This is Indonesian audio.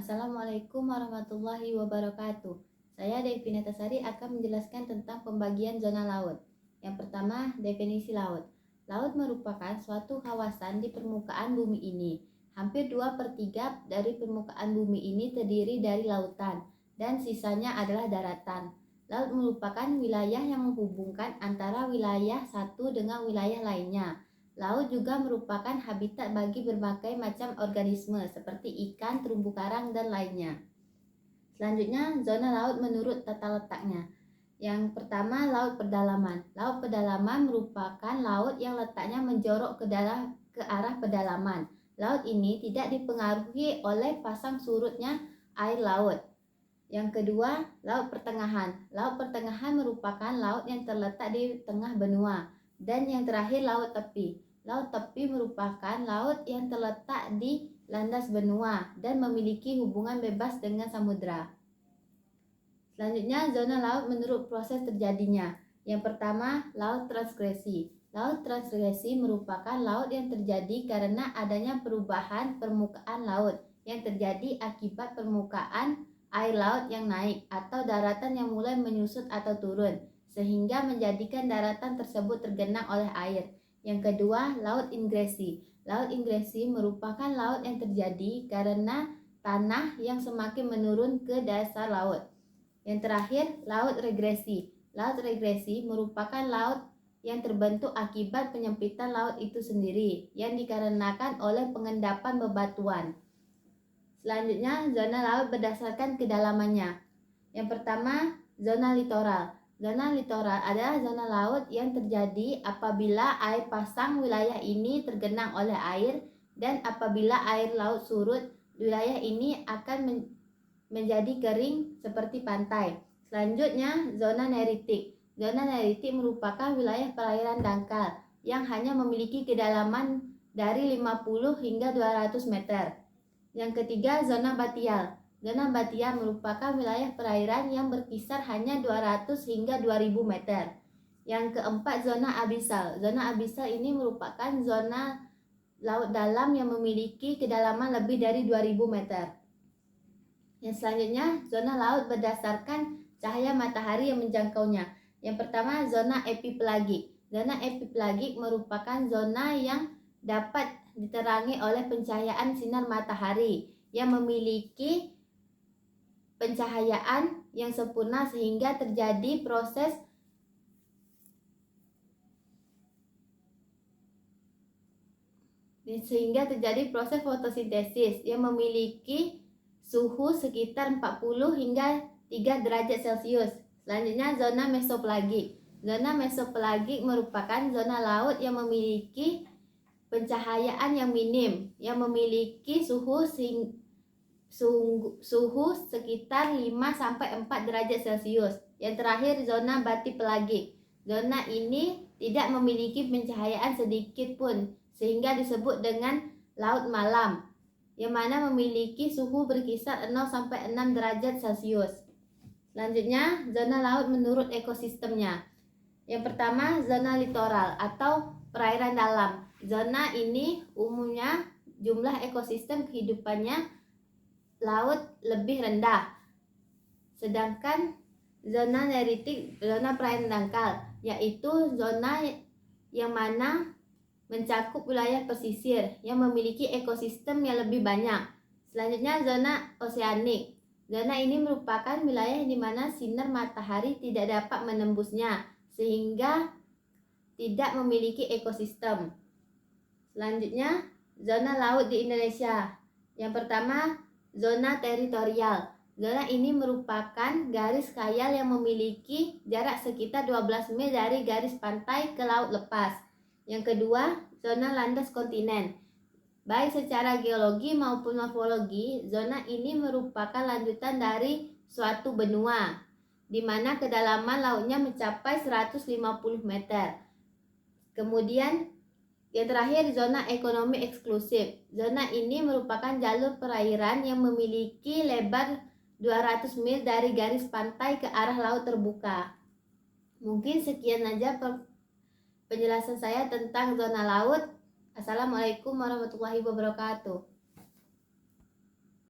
Assalamualaikum warahmatullahi wabarakatuh. Saya Devi Natasari akan menjelaskan tentang pembagian zona laut. Yang pertama, definisi laut. Laut merupakan suatu kawasan di permukaan bumi ini. Hampir 2/3 dari permukaan bumi ini terdiri dari lautan, dan sisanya adalah daratan. Laut merupakan wilayah yang menghubungkan antara wilayah satu dengan wilayah lainnya. Laut juga merupakan habitat bagi berbagai macam organisme seperti ikan, terumbu karang, dan lainnya. Selanjutnya, zona laut menurut tata letaknya. Yang pertama, laut pedalaman. Laut pedalaman merupakan laut yang letaknya menjorok ke arah pedalaman. Laut ini tidak dipengaruhi oleh pasang surutnya air laut. Yang kedua, laut pertengahan. Laut pertengahan merupakan laut yang terletak di tengah benua. Dan yang terakhir, laut tepi. Laut tepi merupakan laut yang terletak di landas benua dan memiliki hubungan bebas dengan samudra. Selanjutnya, zona laut menurut proses terjadinya. Yang pertama, laut transgresi. Laut transgresi merupakan laut yang terjadi karena adanya perubahan permukaan laut yang terjadi akibat permukaan air laut yang naik atau daratan yang mulai menyusut atau turun, sehingga menjadikan daratan tersebut tergenang oleh air. Yang kedua, laut ingresi. Laut ingresi merupakan laut yang terjadi karena tanah yang semakin menurun ke dasar laut. Yang terakhir, laut regresi. Laut regresi merupakan laut yang terbentuk akibat penyempitan laut itu sendiri yang dikarenakan oleh pengendapan bebatuan. Selanjutnya, zona laut berdasarkan kedalamannya. Yang pertama, zona litoral. Zona litoral adalah zona laut yang terjadi apabila air pasang wilayah ini tergenang oleh air, dan apabila air laut surut, wilayah ini akan menjadi kering seperti pantai. Selanjutnya, zona neritik. Zona neritik merupakan wilayah perairan dangkal yang hanya memiliki kedalaman dari 50 hingga 200 meter. Yang ketiga, zona batial. Zona batial merupakan wilayah perairan yang berkisar hanya 200 hingga 2000 meter. Yang keempat, zona abisal. Zona abisal ini merupakan zona laut dalam yang memiliki kedalaman lebih dari 2000 meter. Yang selanjutnya, zona laut berdasarkan cahaya matahari yang menjangkaunya. Yang pertama, zona epipelagik. Zona epipelagik merupakan zona yang dapat diterangi oleh pencahayaan sinar matahari yang memiliki pencahayaan yang sempurna sehingga terjadi proses fotosintesis yang memiliki suhu sekitar 40 hingga 3 derajat Celcius. Selanjutnya, zona mesopelagik. Zona mesopelagik merupakan zona laut yang memiliki pencahayaan yang minim, yang memiliki suhu sekitar 5-4 derajat Celcius. Yang terakhir, zona batipelagik. Zona ini tidak memiliki pencahayaan sedikit pun, sehingga disebut dengan laut malam, yang mana memiliki suhu berkisar 0-6 derajat Celcius. Selanjutnya, zona laut menurut ekosistemnya. Yang pertama, zona litoral atau perairan dalam. Zona ini umumnya jumlah ekosistem kehidupannya laut lebih rendah. Sedangkan zona neritik, zona perairan dangkal, yaitu zona yang mana mencakup wilayah pesisir yang memiliki ekosistem yang lebih banyak. Selanjutnya, zona oseanik. Zona ini merupakan wilayah di mana sinar matahari tidak dapat menembusnya, sehingga tidak memiliki ekosistem. Selanjutnya, zona laut di Indonesia. Yang pertama, zona teritorial. Zona ini merupakan garis khayal yang memiliki jarak sekitar 12 mil dari garis pantai ke laut lepas. Yang kedua, zona landas kontinen. Baik secara geologi maupun morfologi, zona ini merupakan lanjutan dari suatu benua, di mana kedalaman lautnya mencapai 150 meter. Kemudian, yang terakhir, zona ekonomi eksklusif. Zona ini merupakan jalur perairan yang memiliki lebar 200 mil dari garis pantai ke arah laut terbuka. Mungkin sekian aja penjelasan saya tentang zona laut. Assalamualaikum warahmatullahi wabarakatuh.